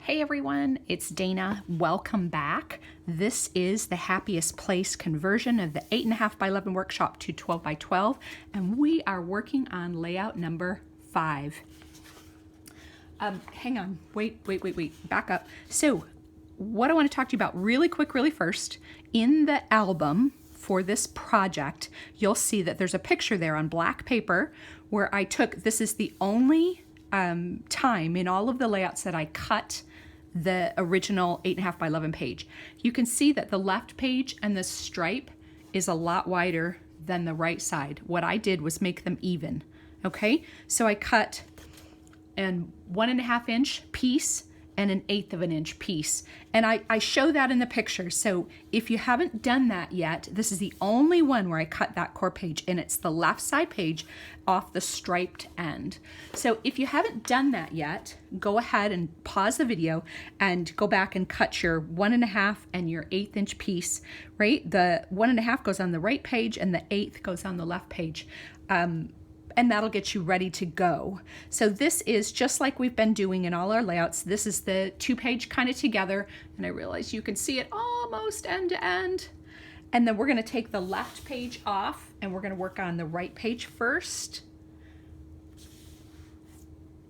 Hey everyone, it's Dana. Welcome back. This is the Happiest Place conversion of the 8.5 by 11 workshop to 12 by 12, and we are working on layout number 5. Hang on, wait, back up. So what I want to talk to you about really quick, really first, in the album for this project, you'll see that there's a picture there on black paper where I took, this is the only time in all of the layouts that I cut the original 8.5 by 11 page. You can see that the left page and the stripe is a lot wider than the right side. What I did was make them even. Okay, so I cut an 1.5 inch piece and an 1/8 of an inch piece. And I show that in the picture. So if you haven't done that yet, this is the only one where I cut that core page, and it's the left side page off the striped end. So if you haven't done that yet, go ahead and pause the video and go back and cut your 1.5 and your 1/8 inch piece, right? The 1.5 goes on the right page and the 1/8 goes on the left page. And that'll get you ready to go. So this is just like we've been doing in all our layouts. This is the 2-page kind of together, and I realize you can see it almost end to end. And then we're gonna take the left page off and we're gonna work on the right page first,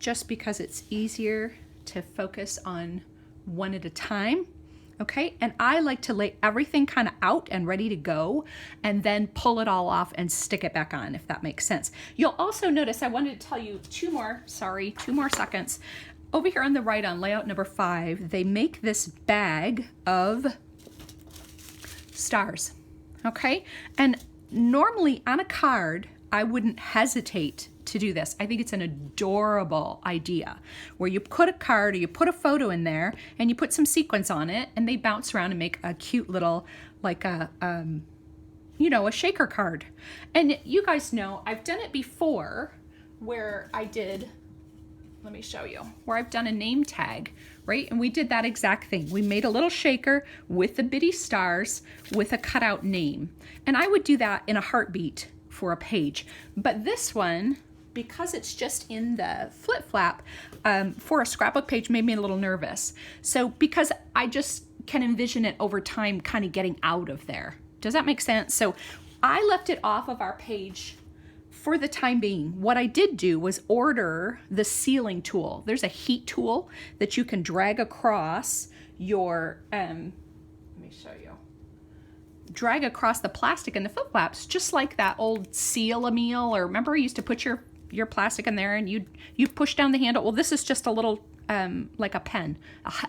just because it's easier to focus on one at a time. Okay, and I like to lay everything kind of out and ready to go and then pull it all off and stick it back on, if that makes sense. You'll also notice, I wanted to tell you two more seconds. Over here on the right on layout number 5, they make this bag of stars, okay? And normally on a card, I wouldn't hesitate to do this. I think it's an adorable idea where you put a card or you put a photo in there and you put some sequins on it and they bounce around and make a cute little, like a shaker card. And you guys know, I've done it before where I did, let me show you, where I've done a name tag, right? And we did that exact thing. We made a little shaker with the bitty stars with a cutout name. And I would do that in a heartbeat for a page. But this one, because it's just in the flip flap, for a scrapbook page made me a little nervous. So because I just can envision it over time kind of getting out of there. Does that make sense? So I left it off of our page for the time being. What I did do was order the sealing tool. There's a heat tool that you can drag across your, let me show you. Drag across the plastic and the flip flaps, just like that old Seal-A-Meal, or remember you used to put your plastic in there and you push down the handle. Well, this is just a little like a pen,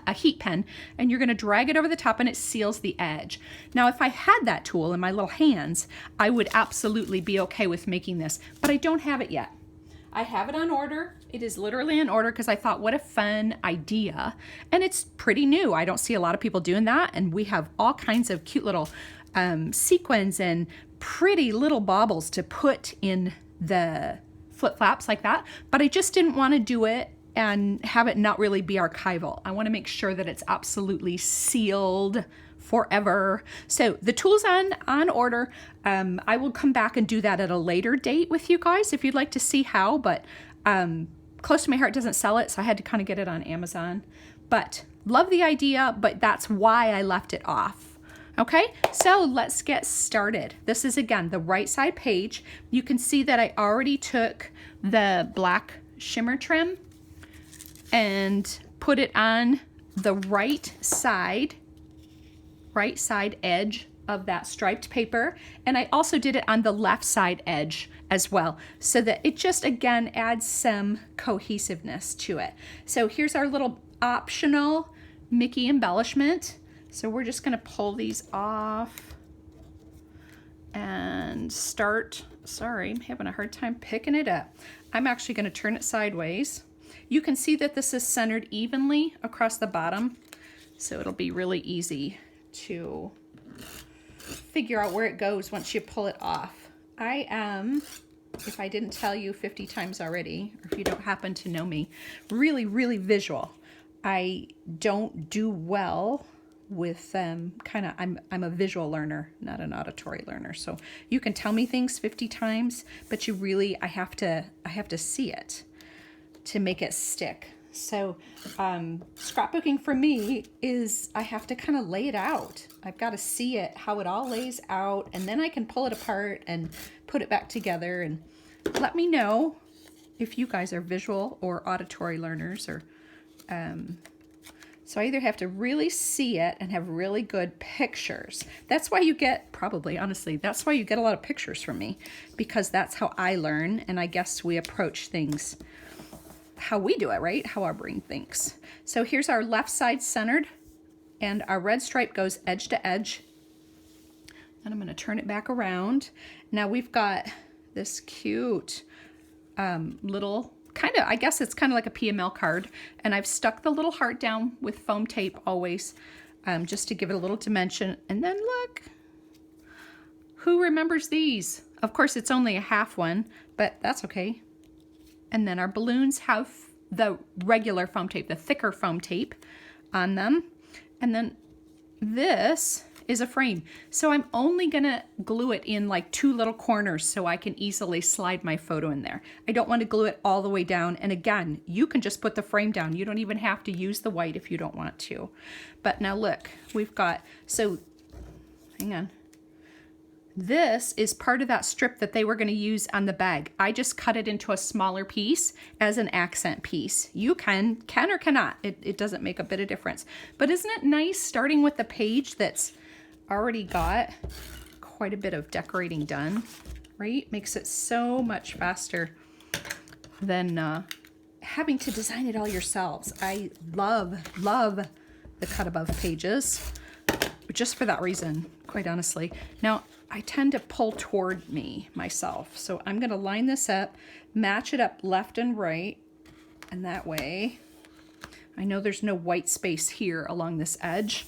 a heat pen, and you're going to drag it over the top and it seals the edge. Now, if I had that tool in my little hands, I would absolutely be okay with making this, but I don't have it yet. I have it on order. It is literally on order because I thought, what a fun idea. And it's pretty new. I don't see a lot of people doing that. And we have all kinds of cute little sequins and pretty little baubles to put in the flip flaps like that. But I just didn't want to do it and have it not really be archival. I want to make sure that it's absolutely sealed forever. So the tool's on order. I will come back and do that at a later date with you guys if you'd like to see how, but close to my heart doesn't sell it, so I had to kind of get it on Amazon. But love the idea, but that's why I left it off. Okay, so let's get started. This is, again, the right side page. You can see that I already took the black shimmer trim and put it on the right side edge of that striped paper. And I also did it on the left side edge as well, so that it just, again, adds some cohesiveness to it. So here's our little optional Mickey embellishment. So we're just gonna pull these off and start, sorry, I'm having a hard time picking it up. I'm actually gonna turn it sideways. You can see that this is centered evenly across the bottom, so it'll be really easy to figure out where it goes once you pull it off. I am, if I didn't tell you 50 times already, or if you don't happen to know me, really, really visual. I don't do well with I'm a visual learner, not an auditory learner. So you can tell me things 50 times, but I have to see it to make it stick. So scrapbooking for me is I have to kind of lay it out. I've got to see it, how it all lays out, and then I can pull it apart and put it back together. And let me know if you guys are visual or auditory learners, or so I either have to really see it and have really good pictures. That's why you get, probably, honestly, that's why you get a lot of pictures from me, because that's how I learn, and I guess we approach things how we do it, right? How our brain thinks. So here's our left side centered, and our red stripe goes edge to edge. And I'm going to turn it back around. Now we've got this cute little, kind of, I guess it's kind of like a PML card, and I've stuck the little heart down with foam tape always, just to give it a little dimension. And then look, who remembers these? Of course, it's only a half one, but that's okay. And then our balloons have the regular foam tape, the thicker foam tape on them. And then this is a frame. So I'm only gonna glue it in like 2 little corners so I can easily slide my photo in there. I don't want to glue it all the way down. And again, you can just put the frame down. You don't even have to use the white if you don't want to. But now look, we've got, so hang on. This is part of that strip that they were going to use on the bag. I just cut it into a smaller piece as an accent piece. You can or cannot. It doesn't make a bit of difference. But isn't it nice starting with the page that's already got quite a bit of decorating done, right? Makes it so much faster than having to design it all yourselves. I love the cut above pages just for that reason, quite honestly. Now, I tend to pull toward me myself. So I'm going to line this up, match it up left and right. And that way, I know there's no white space here along this edge.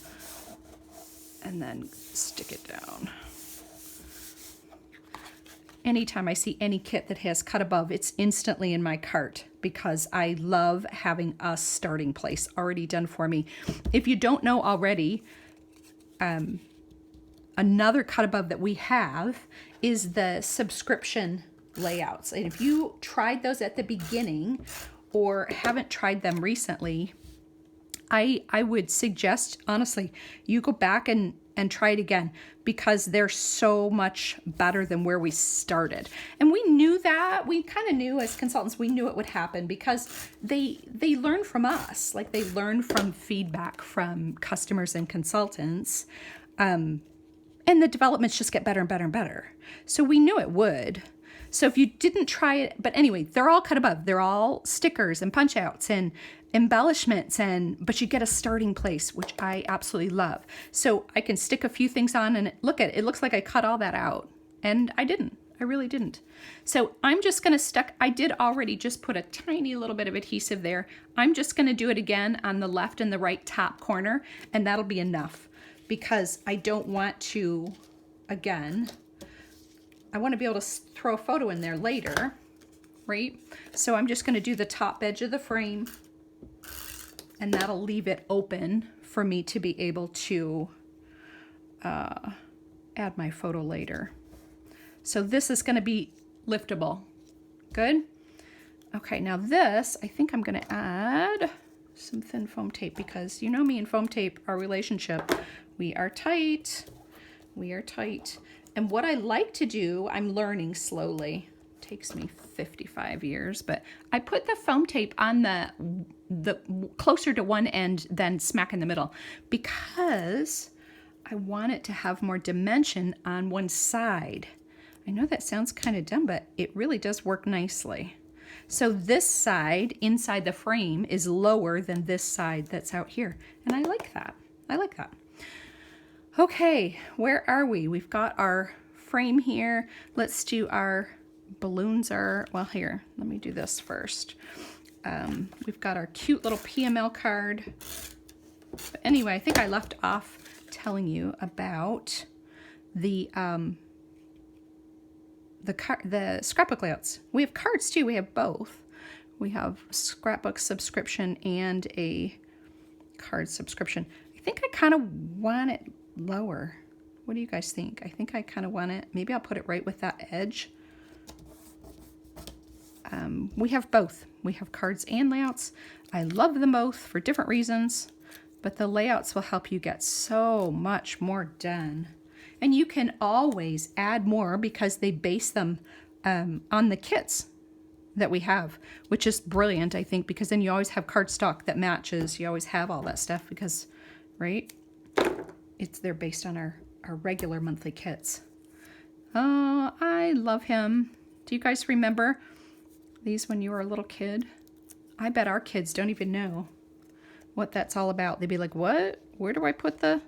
And then stick it down. Anytime I see any kit that has cut above, it's instantly in my cart because I love having a starting place already done for me. If you don't know already, another cut above that we have is the subscription layouts. And if you tried those at the beginning or haven't tried them recently, I would suggest, honestly, you go back and try it again because they're so much better than where we started. And we knew that. We kind of knew as consultants, we knew it would happen because they learn from us. Like they learn from feedback from customers and consultants. And the developments just get better and better and better. So we knew it would. So if you didn't try it, but anyway, they're all cut above. They're all stickers and punch outs and embellishments, but you get a starting place, which I absolutely love. So I can stick a few things on and look at it. It looks like I cut all that out. And I didn't. I really didn't. So I'm just going to I did already just put a tiny little bit of adhesive there. I'm just going to do it again on the left and the right top corner, and that'll be enough. Because I don't want to, again, I want to be able to throw a photo in there later, right? So I'm just going to do the top edge of the frame, and that'll leave it open for me to be able to add my photo later. So this is going to be liftable. Good? Okay, now this, I think I'm going to add some thin foam tape because you know me and foam tape, our relationship, we are tight. We are tight. And what I like to do, I'm learning slowly. It takes me 55 years, but I put the foam tape on the closer to one end than smack in the middle because I want it to have more dimension on one side. I know that sounds kind of dumb, but it really does work nicely. So this side inside the frame is lower than this side that's out here. And I like that. I like that. Okay, where are we? We've got our frame here. Let's do our balloons well, here, let me do this first. We've got our cute little PML card. But anyway, I think I left off telling you about the scrapbook layouts. We have cards too. We have both. We have scrapbook subscription and a card subscription. I think I kind of want it lower. What do you guys think? I think I kind of want it. Maybe I'll put it right with that edge. We have both. We have cards and layouts. I love them both for different reasons, but the layouts will help you get so much more done. And you can always add more because they base them on the kits that we have, which is brilliant, I think, because then you always have cardstock that matches. You always have all that stuff because, right? They're based on our regular monthly kits. Oh, I love him. Do you guys remember these when you were a little kid? I bet our kids don't even know what that's all about. They'd be like, what? Where do I put that?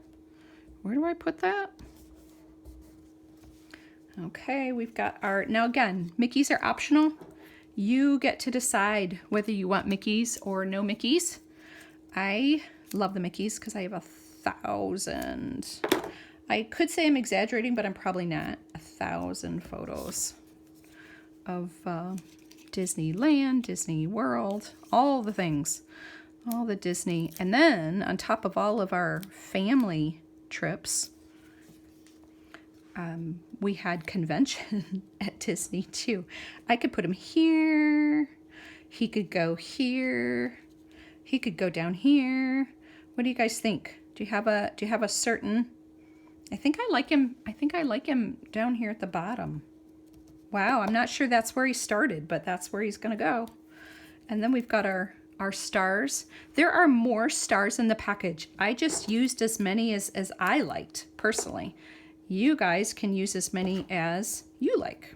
Okay, we've got our, now again, Mickeys are optional. You get to decide whether you want Mickeys or no Mickeys. I love the Mickeys because I have 1,000. I could say I'm exaggerating, but I'm probably not. 1,000 photos of Disneyland, Disney World, all the things, all the Disney. And then on top of all of our family trips, we had convention at Disney too. I could put him here. He could go here. He could go down here. What do you guys think? Do you have a certain? I think I like him down here at the bottom. Wow, I'm not sure that's where he started, but that's where he's gonna go. And then we've got our stars. There are more stars in the package. I just used as many as I liked personally. You guys can use as many as you like.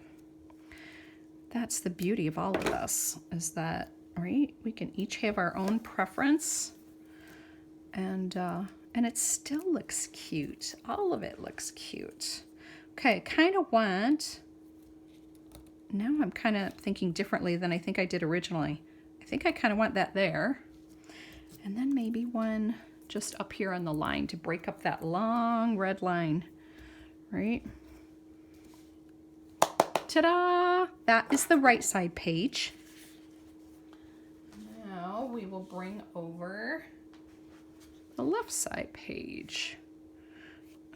That's the beauty of all of this, is that, right? We can each have our own preference, and it still looks cute. All of it looks cute. Okay, kind of want, now I'm kind of thinking differently than I think I did originally. I think I kind of want that there. And then maybe one just up here on the line to break up that long red line. Right? Ta-da! That is the right side page. Now we will bring over the left side page.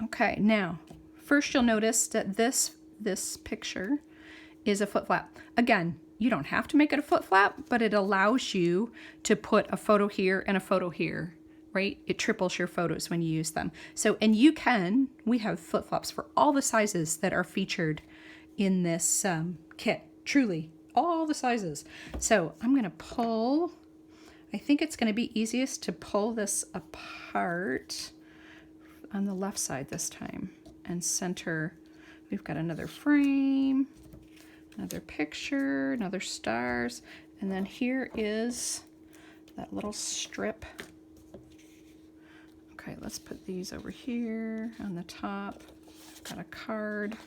Okay, now first you'll notice that this picture is a foot flap. Again, you don't have to make it a foot flap, but it allows you to put a photo here and a photo here. Right? It triples your photos when you use them. So, and we have flip-flops for all the sizes that are featured in this kit. Truly, all the sizes. So I'm going to pull, I think it's going to be easiest to pull this apart on the left side this time and center. We've got another frame, another picture, another stars, and then here is that little strip. Okay, let's put these over here on the top. Got a card.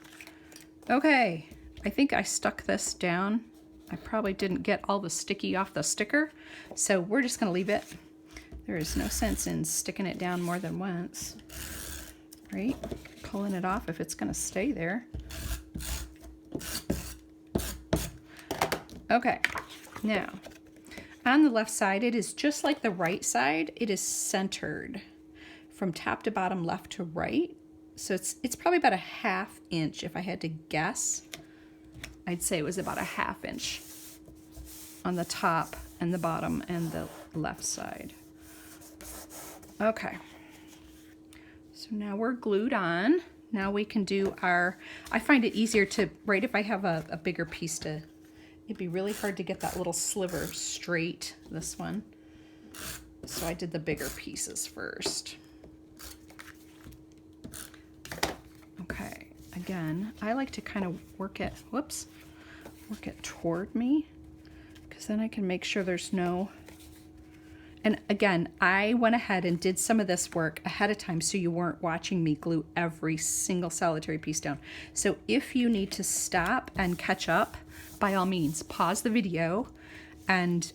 Okay, I think I stuck this down. I probably didn't get all the sticky off the sticker, so we're just gonna leave it. There is no sense in sticking it down more than once, right? Pulling it off if it's gonna stay there. Okay, now on the left side, it is just like the right side. It is centered from top to bottom, left to right. So it's probably about a 1/2 inch. If I had to guess, I'd say it was about a 1/2 inch on the top and the bottom and the left side. Okay. So now we're glued on. Now we can do I find it easier to, right, if I have a bigger piece it'd be really hard to get that little sliver straight, this one. So I did the bigger pieces first. Okay, again, I like to kind of work it toward me, because then I can make sure there's no, and again, I went ahead and did some of this work ahead of time so you weren't watching me glue every single solitary piece down. So if you need to stop and catch up, by all means, pause the video and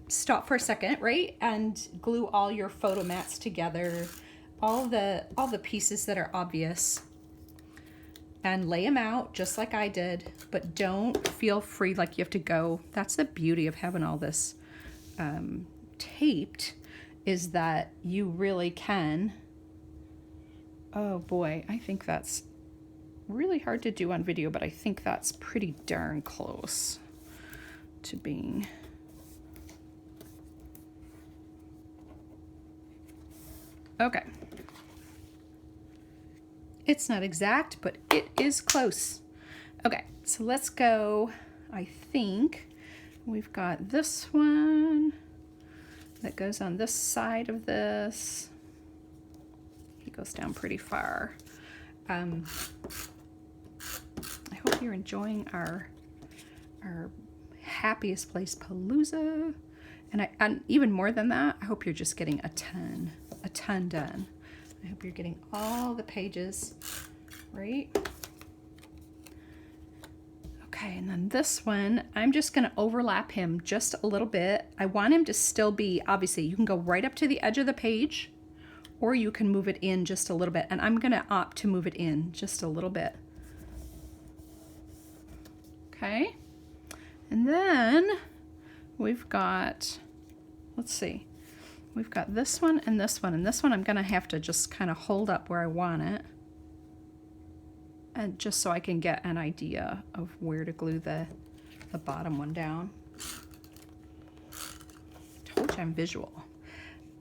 stop for a second, right? And glue all your photo mats together, all the pieces that are obvious, and lay them out just like I did, but don't feel free like you have to go. That's the beauty of having all this taped, is that you really can. Oh boy, I think that's really hard to do on video, but I think that's pretty darn close to being Okay. It's not exact, but it is close. Okay, so let's go. I think we've got this one that goes on this side of this. He goes down pretty far. I hope you're enjoying our Happiest Place Palooza. And even more than that, I hope you're just getting a ton done. I hope you're getting all the pages, right? Okay, and then this one, I'm just gonna overlap him just a little bit. I want him to still be, obviously, you can go right up to the edge of the page, or you can move it in just a little bit. And I'm gonna opt to move it in just a little bit. Okay, and then we've got, let's see, we've got this one and this one, and this one I'm gonna have to just kind of hold up where I want it, and just so I can get an idea of where to glue the bottom one down. Told you I'm visual.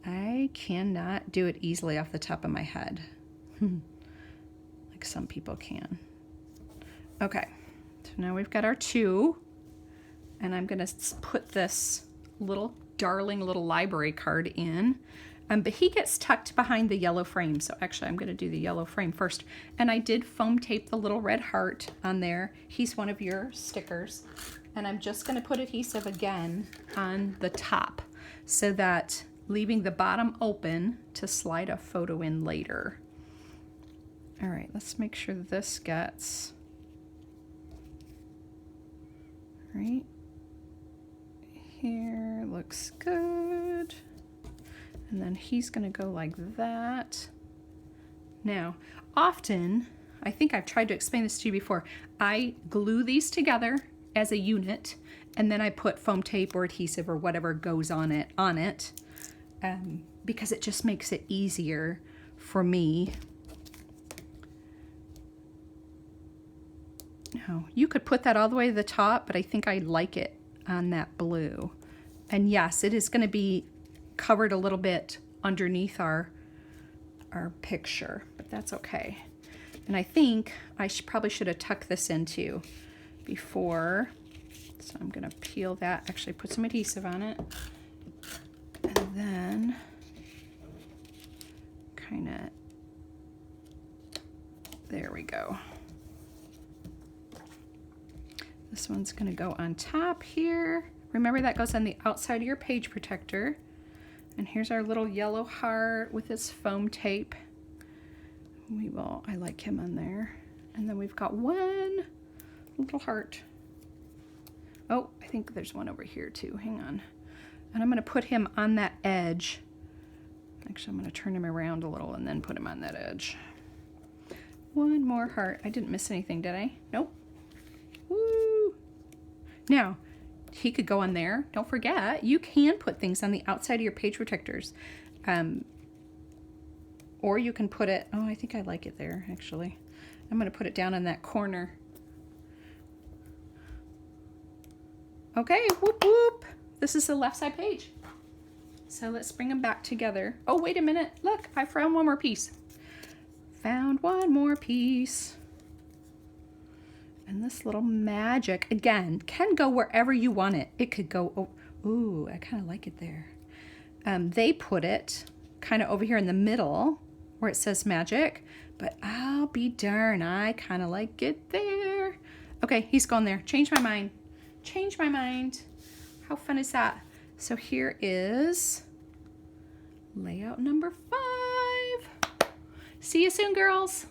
I cannot do it easily off the top of my head, like some people can. Okay, so now we've got our two, and I'm gonna put this little darling little library card in, but he gets tucked behind the yellow frame. So actually I'm gonna do the yellow frame first. And I did foam tape the little red heart on there. He's one of your stickers. And I'm just gonna put adhesive again on the top so that leaving the bottom open to slide a photo in later. All right, let's make sure this gets, right here, looks good. And then he's gonna go like that. Now, often, I think I've tried to explain this to you before, I glue these together as a unit, and then I put foam tape or adhesive or whatever goes on it, because it just makes it easier for me. Now, you could put that all the way to the top, but I think I like it on that blue. And yes, it is gonna be covered a little bit underneath our picture, but that's okay. And I think I probably should have tucked this in too before. So I'm gonna peel that, actually put some adhesive on it. And then kind of, there we go. This one's gonna go on top here. Remember that goes on the outside of your page protector. And here's our little yellow heart with its foam tape. I like him on there. And then we've got one little heart. Oh, I think there's one over here too, hang on. And I'm gonna put him on that edge. Actually, I'm gonna turn him around a little and then put him on that edge. One more heart. I didn't miss anything, did I? Nope. Woo! Now, he could go on there. Don't forget, you can put things on the outside of your page protectors. Or you can put it, oh, I think I like it there, actually. I'm gonna put it down in that corner. Okay, whoop, whoop. This is the left side page. So let's bring them back together. Oh, wait a minute. Look, I found one more piece. Found one more piece. And this little magic, again, can go wherever you want it. It could go, oh, ooh, I kind of like it there. They put it kind of over here in the middle where it says magic, but I'll be darn, I kind of like it there. Okay, he's going there. Change my mind. Change my mind. How fun is that? So here is layout number 5. See you soon, girls.